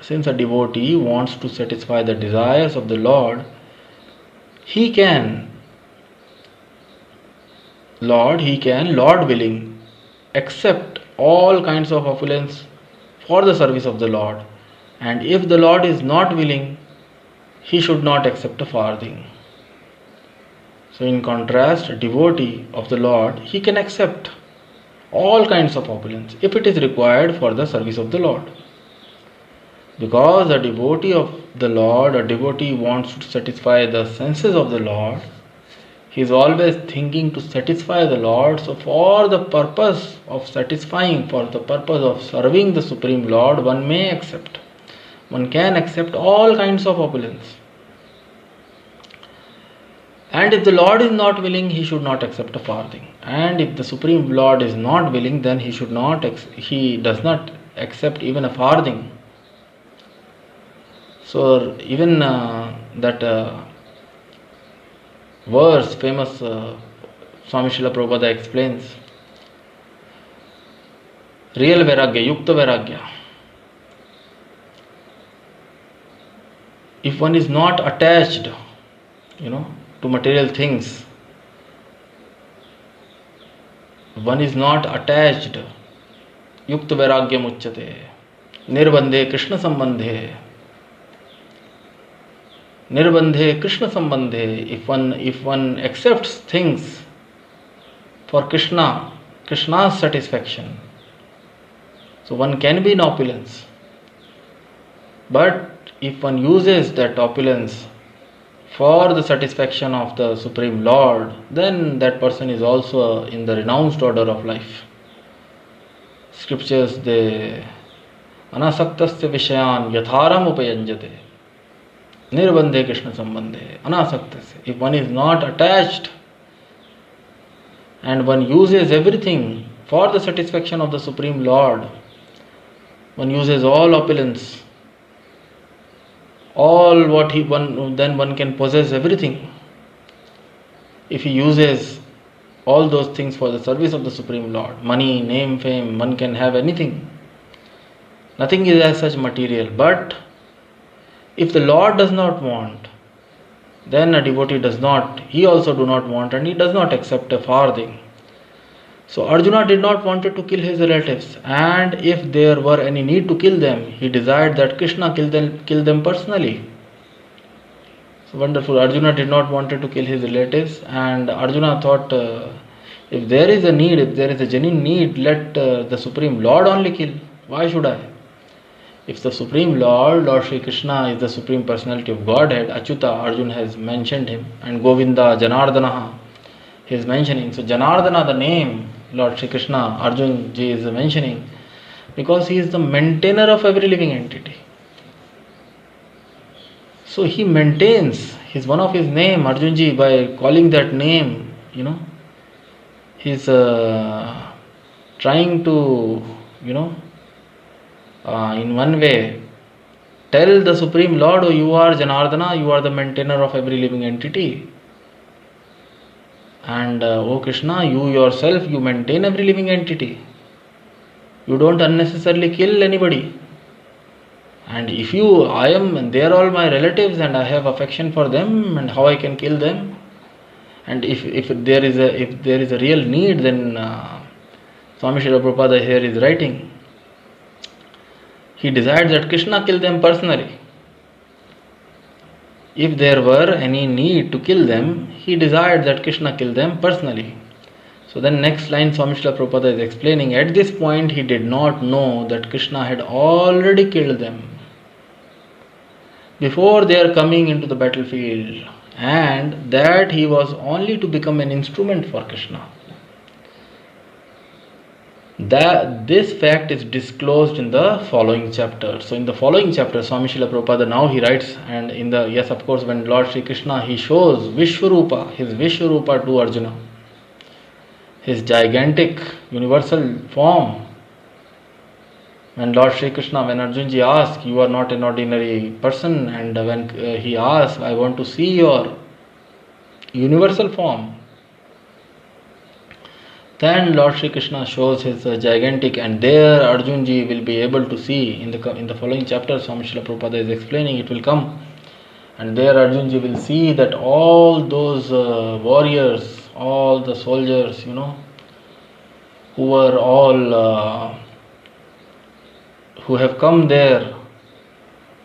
Since a devotee wants to satisfy the desires of the Lord, he can, Lord willing, accept all kinds of opulence for the service of the Lord. And if the Lord is not willing, he should not accept a farthing. So in contrast, a devotee of the Lord, he can accept all kinds of opulence if it is required for the service of the Lord. Because a devotee of the Lord, a devotee wants to satisfy the senses of the Lord, he is always thinking to satisfy the Lord. So for the purpose of satisfying, for the purpose of serving the Supreme Lord, one can accept all kinds of opulence. And if the Lord is not willing, he should not accept a farthing. And if the Supreme Lord is not willing, then he does not accept even a farthing. So even that verse, famous Swami Srila Prabhupada explains, real vairagya, yukta vairagya. If one is not attached, to material things, one is not attached, yukta vairagyam uchyate, nirbandhe Krishna sambandhe. Nirbandhe Krishna sambandhe. If one accepts things for Krishna's satisfaction, so one can be in opulence. But if one uses that opulence for the satisfaction of the Supreme Lord, then that person is also in the renounced order of life. Scriptures, they anasaktasya vishayan yatharam upayanjate. Nirbandhe Krishna sambandhe, anasaktasya. If one is not attached and one uses everything for the satisfaction of the Supreme Lord, one uses all opulence, all what then one can possess everything. If he uses all those things for the service of the Supreme Lord, money, name, fame, one can have anything. Nothing is as such material. But if the Lord does not want, then a devotee he also do not want, and he does not accept a farthing. So Arjuna did not want to kill his relatives, and if there were any need to kill them, he desired that Krishna kill them personally. So wonderful. Arjuna did not want to kill his relatives, and Arjuna thought, if there is a need, if there is a genuine need, let the Supreme Lord only kill. Why should I? If the Supreme Lord Shri Krishna is the Supreme Personality of Godhead, Achyuta, Arjun has mentioned him, and Govinda, Janardana, he is mentioning. So Janardana, the name, Lord Shri Krishna, Arjun ji is mentioning, because he is the maintainer of every living entity. So he maintains, one of his name, Arjun ji, by calling that name, he is trying to, in one way, tell the Supreme Lord, oh, you are Janardana, you are the maintainer of every living entity. And oh Krishna, you yourself, you maintain every living entity. You don't unnecessarily kill anybody. And if they are all my relatives and I have affection for them, and how I can kill them? And if there is a real need, then Swami Srila Prabhupada here is writing, he desired that Krishna kill them personally. If there were any need to kill them, he desired that Krishna kill them personally. So then next line Swami Srila Prabhupada is explaining, at this point he did not know that Krishna had already killed them before their coming into the battlefield, and that he was only to become an instrument for Krishna. This fact is disclosed in the following chapter. So in the following chapter, Swami Srila Prabhupada now he writes, and when Lord Shri Krishna, he shows Vishwarupa, his Vishwarupa to Arjuna, his gigantic universal form. When Lord Shri Krishna, when Arjunji asks, you are not an ordinary person, and when he asks, I want to see your universal form, Then Lord Shri Krishna shows his gigantic, and there Arjun ji will be able to see in the following chapter. Swami Srila Prabhupada is explaining, it will come, and there Arjun ji will see that all those warriors, all the soldiers, who were all who have come there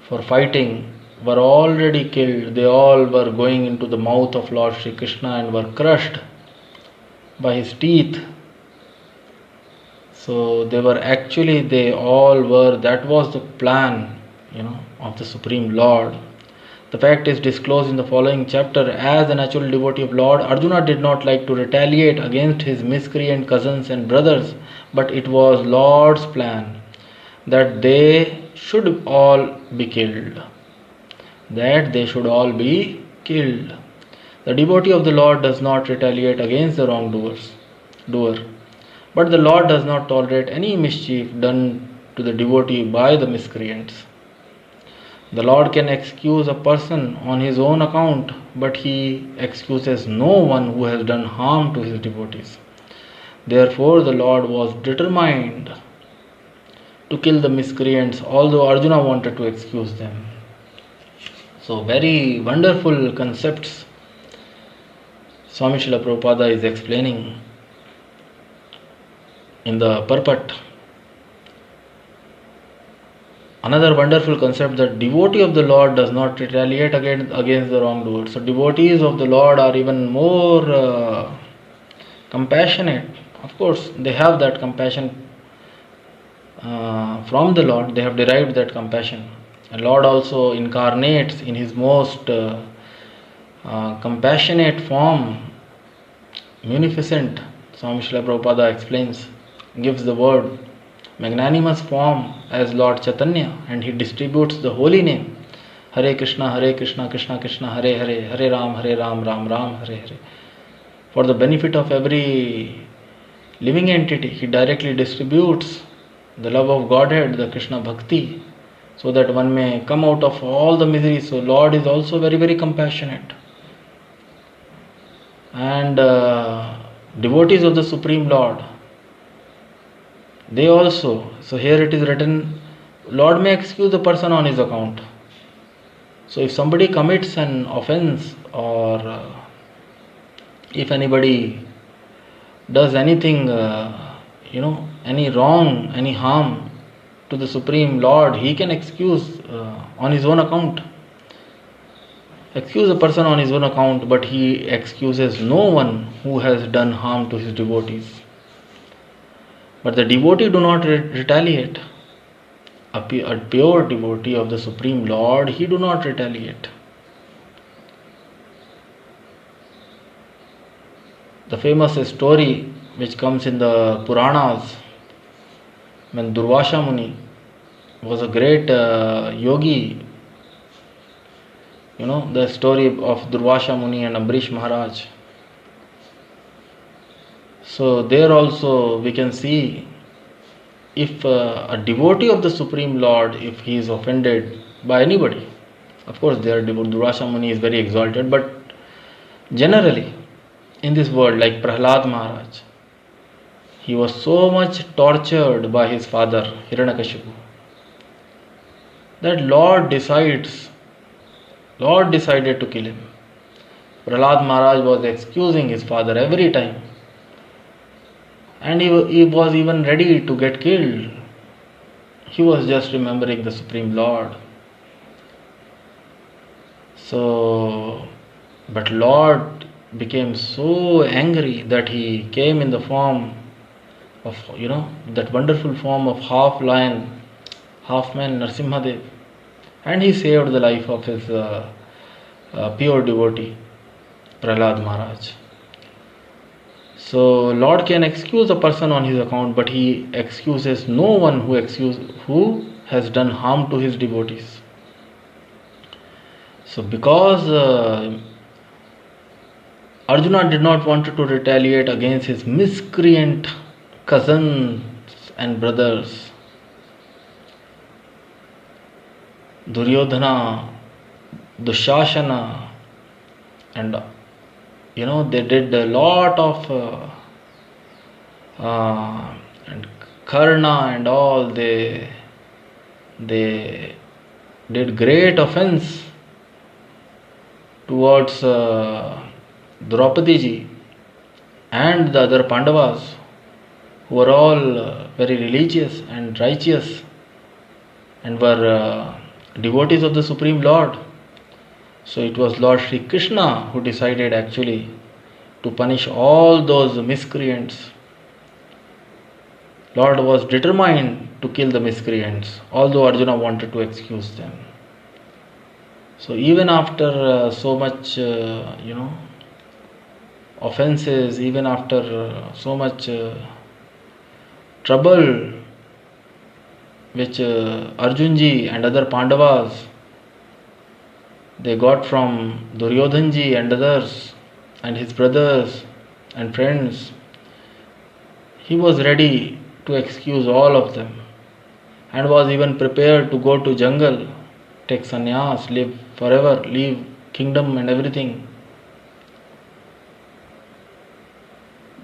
for fighting, were already killed. They all were going into the mouth of Lord Shri Krishna and were crushed by his teeth. So they all were, that was the plan, of the Supreme Lord. The fact is disclosed in the following chapter. As a natural devotee of Lord, Arjuna did not like to retaliate against his miscreant cousins and brothers, but it was Lord's plan that they should all be killed. The devotee of the Lord does not retaliate against the doer, but the Lord does not tolerate any mischief done to the devotee by the miscreants. The Lord can excuse a person on his own account, but he excuses no one who has done harm to his devotees. Therefore, the Lord was determined to kill the miscreants, although Arjuna wanted to excuse them. So, very wonderful concepts Swami Srila Prabhupada is explaining in the purport. Another wonderful concept, that devotee of the Lord does not retaliate against the wrongdoer. So devotees of the Lord are even more compassionate. Of course, they have that compassion from the Lord. They have derived that compassion. And Lord also incarnates in his most compassionate form, munificent. Swami Srila Prabhupada explains, gives the word, magnanimous form as Lord Chaitanya, and he distributes the holy name, Hare Krishna, Krishna Krishna, Hare Hare, Hare Ram, Ram Ram, Hare Hare. For the benefit of every living entity, he directly distributes the love of Godhead, the Krishna Bhakti, so that one may come out of all the misery. So Lord is also very, very compassionate. And devotees of the Supreme Lord, they also, so here it is written, Lord may excuse the person on his account. So if somebody commits an offense, or if anybody does anything, any wrong, any harm to the Supreme Lord, he can excuse on his own account. Excuse a person on his own account, but he excuses no one who has done harm to his devotees. But the devotee do not retaliate. A pure devotee of the Supreme Lord, he do not retaliate. The famous story which comes in the Puranas, when Durvasha Muni was a great yogi, the story of Durvasha Muni and Ambrish Maharaj. So there also we can see, if a devotee of the Supreme Lord, if he is offended by anybody, of course there Durvasha Muni is very exalted, but generally in this world, like Prahlad Maharaj, he was so much tortured by his father Hiranyakashipu that Lord decided to kill him. Prahlad Maharaj was excusing his father every time, and he was even ready to get killed. He was just remembering the Supreme Lord. So, but Lord became so angry that he came in the form of, that wonderful form of half lion, half man Narsimhadev, and he saved the life of his pure devotee Prahlad Maharaj. So Lord can excuse a person on his account, but he excuses no one who has done harm to his devotees. So because Arjuna did not want to retaliate against his miscreant cousins and brothers, Duryodhana, Dushashana, and they did a lot of and Karna and all, they did great offense towards Draupadi ji and the other Pandavas, who were all very religious and righteous and were devotees of the Supreme Lord. So it was Lord Shri Krishna who decided actually to punish all those miscreants. Lord was determined to kill the miscreants, although Arjuna wanted to excuse them. So even after so much, offenses, even after so much trouble which Arjunji and other Pandavas they got from Duryodhanji and others and his brothers and friends, he was ready to excuse all of them and was even prepared to go to jungle, take sannyas, live forever, leave kingdom and everything.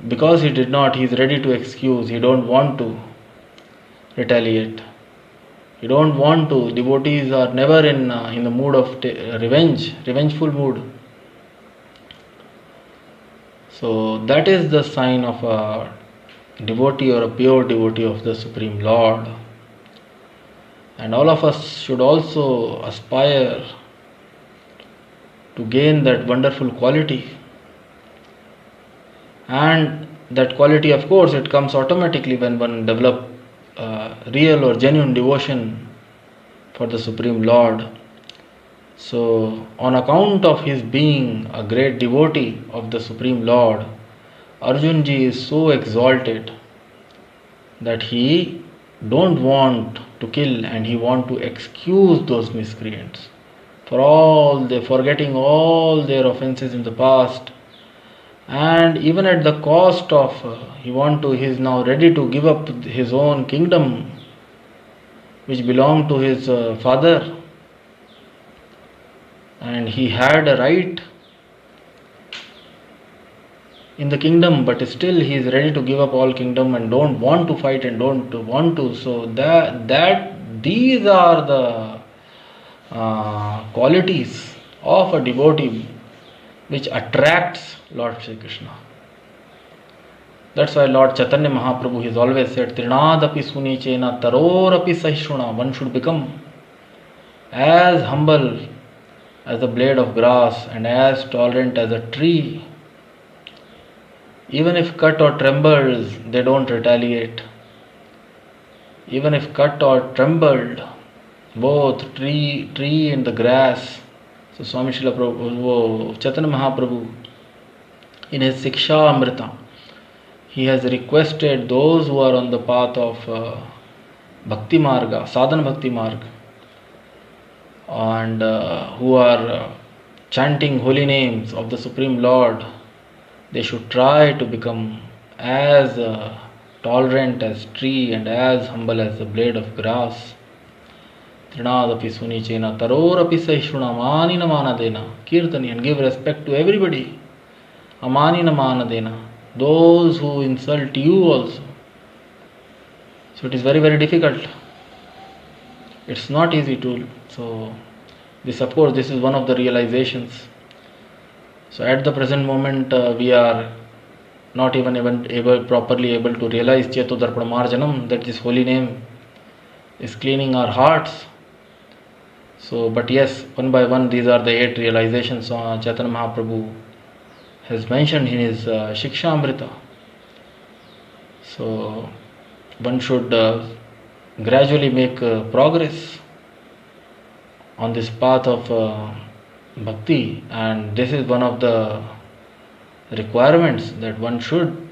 Because he did not, he is ready to excuse, he don't want to retaliate. You don't want to. Devotees are never in the mood of revengeful mood. So that is the sign of a devotee or a pure devotee of the Supreme Lord. And all of us should also aspire to gain that wonderful quality. And that quality, of course, it comes automatically when one develops real or genuine devotion for the Supreme Lord. So, on account of his being a great devotee of the Supreme Lord, Arjunji is so exalted that he don't want to kill and he want to excuse those miscreants forgetting all their offenses in the past, and even at the cost of he is now ready to give up his own kingdom which belonged to his father, and he had a right in the kingdom, but still he is ready to give up all kingdom and don't want to fight and don't want to. So these are the qualities of a devotee which attracts Lord Shri Krishna. That's why Lord Chaitanya Mahaprabhu has always said, Trinadapi sunichena tarorapi sahishruna. One should become as humble as a blade of grass and as tolerant as a tree. Even if cut or trembles, they don't retaliate. Even if cut or trembled, both tree and the grass. So Swami Srila Prabhu, Chaitanya Mahaprabhu, in his Siksha Amrita, he has requested those who are on the path of Bhakti Marga, Sadhana Bhakti Marga, and who are chanting holy names of the Supreme Lord, they should try to become as tolerant as tree and as humble as the blade of grass. Trinadapi sunichena tarorapi sahishruna amanina manadena. Kirtani, and give respect to everybody. Amanina manadena. Those who insult you also. So it is very, very difficult. It's not easy to. So this, of course, this is one of the realizations. So at the present moment, we are not even properly able to realize Chetodarpana Marjanam, that this holy name is cleaning our hearts. So, but yes, one by one, these are the 8 realizations Chaitanya Mahaprabhu has mentioned in his Shikshamrita. So, one should gradually make progress on this path of bhakti, and this is one of the requirements, that one should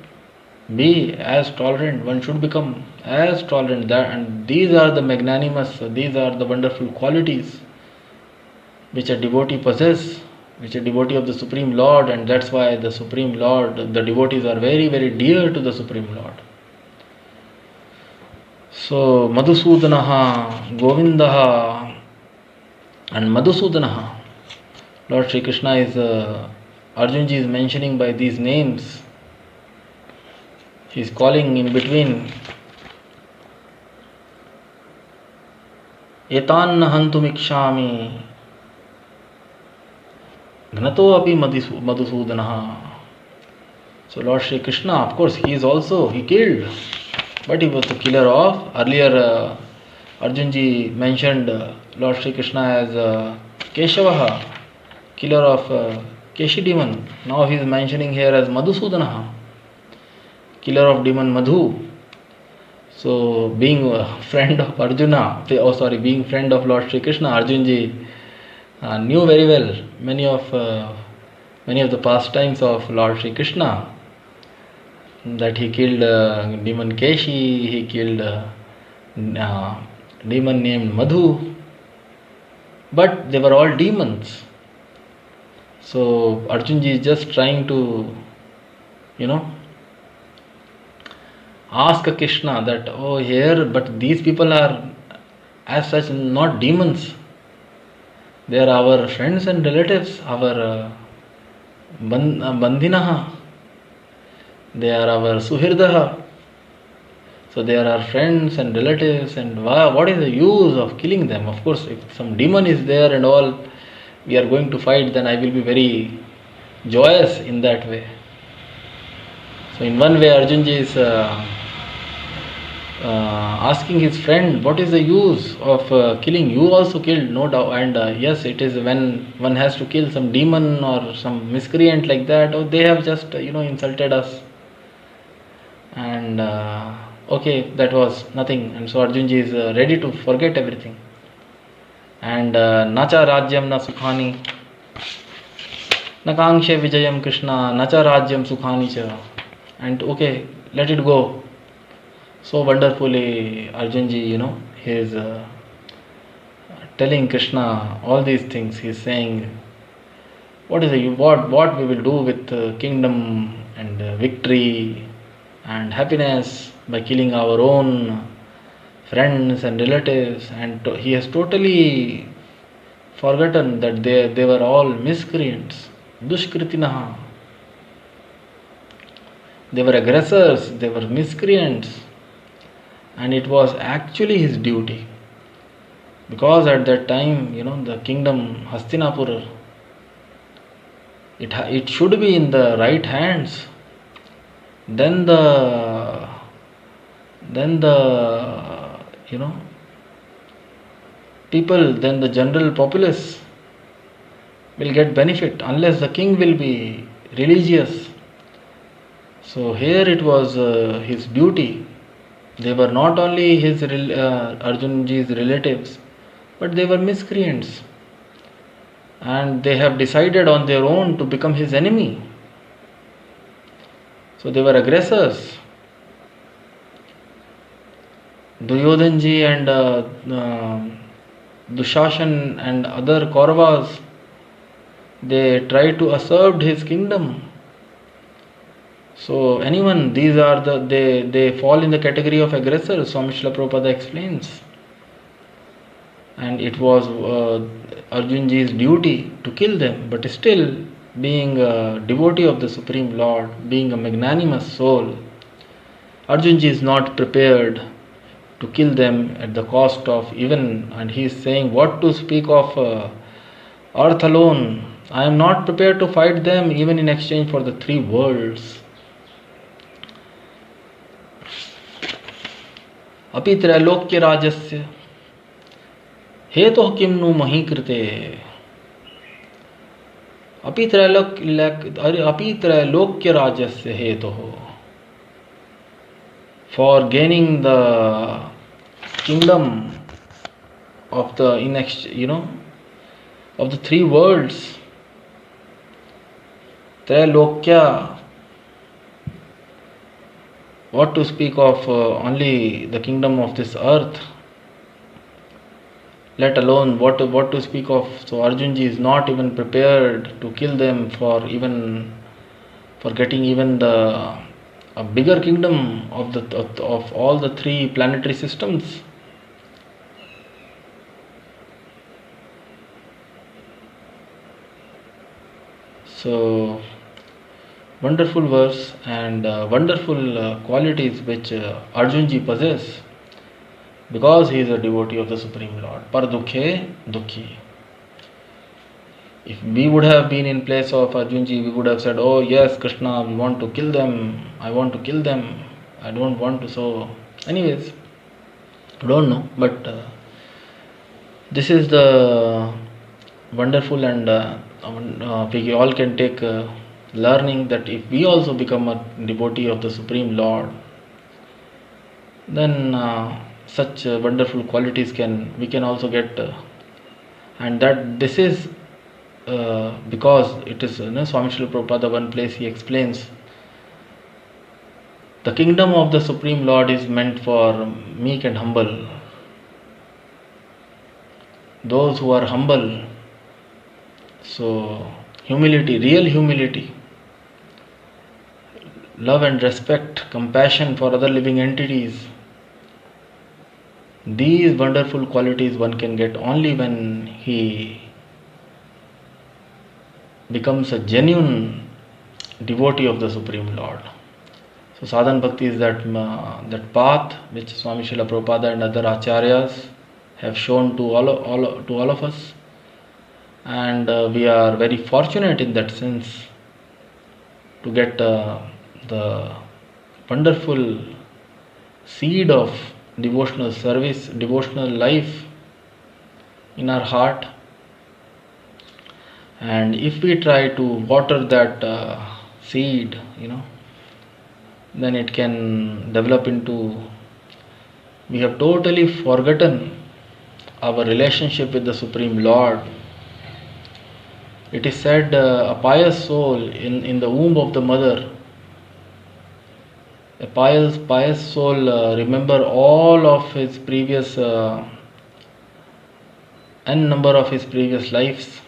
be as tolerant, one should become as tolerant, and these are the magnanimous, these are the wonderful qualities which a devotee possesses, which a devotee of the Supreme Lord, and that's why the Supreme Lord, the devotees are very, very dear to the Supreme Lord. So Madhusudanaha, Govindaha, and Madhusudanaha, Lord Shri Krishna is Arjunji is mentioning by these names. He is calling in between. Etan hantumikshami Gnato api Madhusudanaha. So Lord Shri Krishna, of course, he killed, but he was the killer of. Earlier, Arjunji mentioned Lord Shri Krishna as Keshavaha, killer of Keshi demon. Now he is mentioning here as Madhusudanaha, killer of demon Madhu. So, being a friend of Arjuna, being friend of Lord Shri Krishna, Arjunji knew very well many of the pastimes of Lord Shri Krishna. That he killed demon Keshi, he killed demon named Madhu, but they were all demons. So Arjunji is just trying to, ask Krishna that, but these people are as such not demons. They are our friends and relatives, our bandhinaha. They are our suhirdaha. So they are our friends and relatives, and what is the use of killing them? Of course, if some demon is there and all, we are going to fight, then I will be very joyous in that way. So in one way, Arjunji is asking his friend, what is the use of killing? You also killed, no doubt. And yes, it is when one has to kill some demon or some miscreant like that, or they have just insulted us. And okay, that was nothing. And so Arjunji is ready to forget everything. And nacha rajyam na sukhani, nakankshe vijayam Krishna, nacha rajyam sukhani cha. And okay, let it go. So wonderfully, Arjunji, he is telling Krishna all these things. He is saying, what we will do with kingdom and victory and happiness by killing our own friends and relatives. And he has totally forgotten that they were all miscreants, dushkritinaha. They were aggressors, they were miscreants. And it was actually his duty, because at that time, the kingdom Hastinapur, it should be in the right hands. Then the people, then the general populace will get benefit, unless the king will be religious. So here it was his duty. They were not only his Arjunji's relatives, but they were miscreants, and they have decided on their own to become his enemy. So they were aggressors. Duryodhanji and Dushashan and other Kauravas, they tried to usurp his kingdom. So anyone, these are they fall in the category of aggressors, Swami Srila Prabhupada explains. And it was Arjunji's duty to kill them, but still, being a devotee of the Supreme Lord, being a magnanimous soul, Arjunji is not prepared to kill them at the cost of even, and he is saying, what to speak of earth alone? I am not prepared to fight them even in exchange for the three worlds. अपि त्रैलोक्य राजस्य हेतुः किं नु मही कृते अपि त्रैलोक्य राजस्य हेतुः, for gaining the kingdom of the of the three worlds, Trailokya, what to speak of only the kingdom of this earth, let alone what to speak of. So Arjunji is not even prepared to kill them for getting even a bigger kingdom of all the three planetary systems. So Wonderful verse and wonderful qualities which Arjunji possess because he is a devotee of the Supreme Lord. Par dukhe dukhi. If we would have been in place of Arjunji, we would have said, "Oh yes, Krishna, we want to kill them. I want to kill them. I don't want to." So, anyways, I don't know, but this is the wonderful and we all can take learning that if we also become a devotee of the Supreme Lord, then such wonderful qualities we can also get, and that this is because it is Swami Srila Prabhupada, one place he explains the kingdom of the Supreme Lord is meant for meek and humble. Those who are humble, so humility, real humility, love and respect, compassion for other living entities, these wonderful qualities one can get only when he becomes a genuine devotee of the Supreme Lord. So sadhan bhakti is that path which Swami Srila Prabhupada and other acharyas have shown to all of us, and we are very fortunate in that sense to get the wonderful seed of devotional service, devotional life in our heart. And if we try to water that seed, then it can develop into, we have totally forgotten our relationship with the Supreme Lord. It is said a pious soul in the womb of the mother, a pious soul remember all of his previous n number of his previous lives,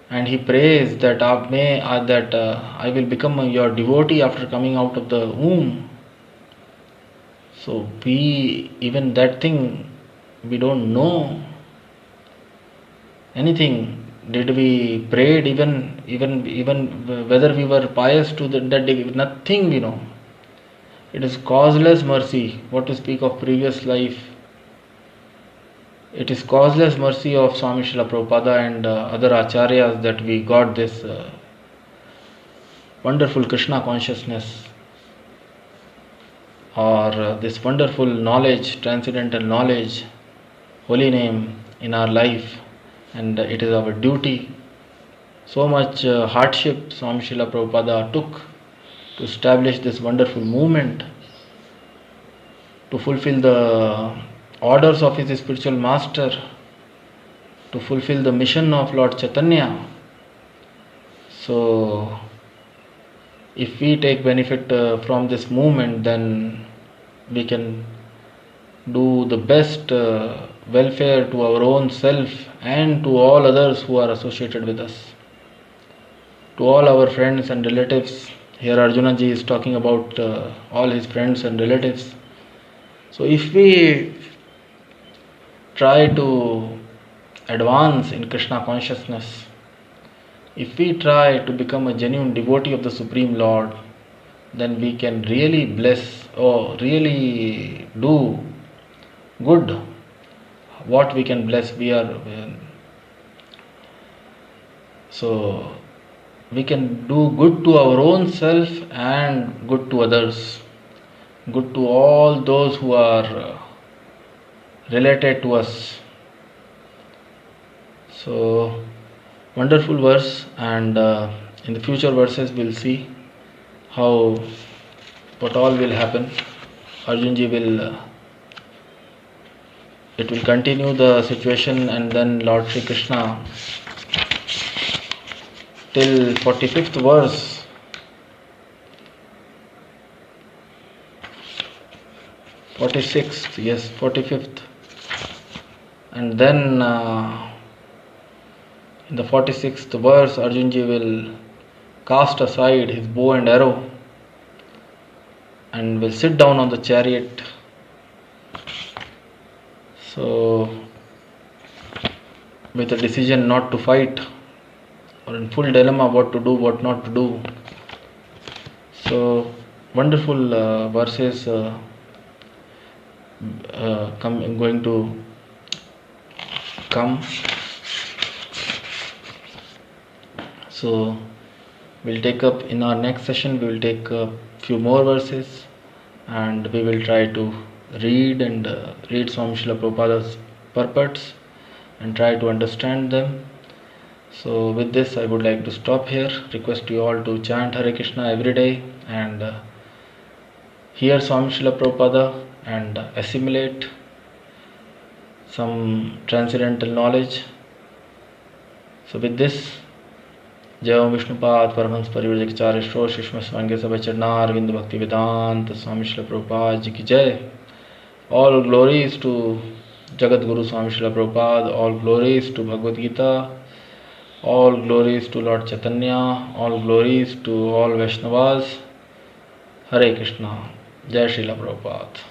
and he prays that I will become your devotee after coming out of the womb. So even that thing, we don't know anything. Did we prayed even whether we were pious to that day? Nothing we know. It is causeless mercy. What to speak of previous life? It is causeless mercy of Swami Srila Prabhupada and other acharyas that we got this wonderful Krishna consciousness, or this wonderful knowledge, transcendental knowledge, holy name in our life, and it is our duty. So much hardship Swami Srila Prabhupada took to establish this wonderful movement, to fulfill the orders of his spiritual master, to fulfill the mission of Lord Chaitanya. So if we take benefit from this movement, then we can do the best welfare to our own self and to all others who are associated with us, to all our friends and relatives. Here Arjuna ji is talking about all his friends and relatives. So if we try to advance in Krishna consciousness, if we try to become a genuine devotee of the Supreme Lord, then we can really bless or really do good. What we can bless, so we can do good to our own self and good to others, good to all those who are related to us. So wonderful verse, and in the future verses we'll see what all will happen. Arjunji it will continue the situation, and then Lord Sri Krishna till 45th verse. Yes, 45th. And then in the 46th verse, Arjunji will cast aside his bow and arrow and will sit down on the chariot. So, with a decision not to fight, or in full dilemma what to do, what not to do. So wonderful verses going to come. So we'll take up in our next session, we will take a few more verses and we will try to read Swami Srila Prabhupada's purports and try to understand them. So with this I would like to stop here. Request you all to chant Hare Krishna every day and hear Swami Srila Prabhupada and assimilate some transcendental knowledge. So with this, जय ओम विष्णुपाद परमहंस परिव्रजकाचार्य श्रोत शिष्म स्वांगे सब चरणारविंद भक्तिवेदांत स्वामी श्रील प्रभुपाद जी की जय. All glories to Jagat Guru Swami Srila Prabhupada, all glories to Bhagavad Gita, all glories to Lord Chaitanya, all glories to all Vaishnavas. Hare Krishna. Jai Srila Prabhupada.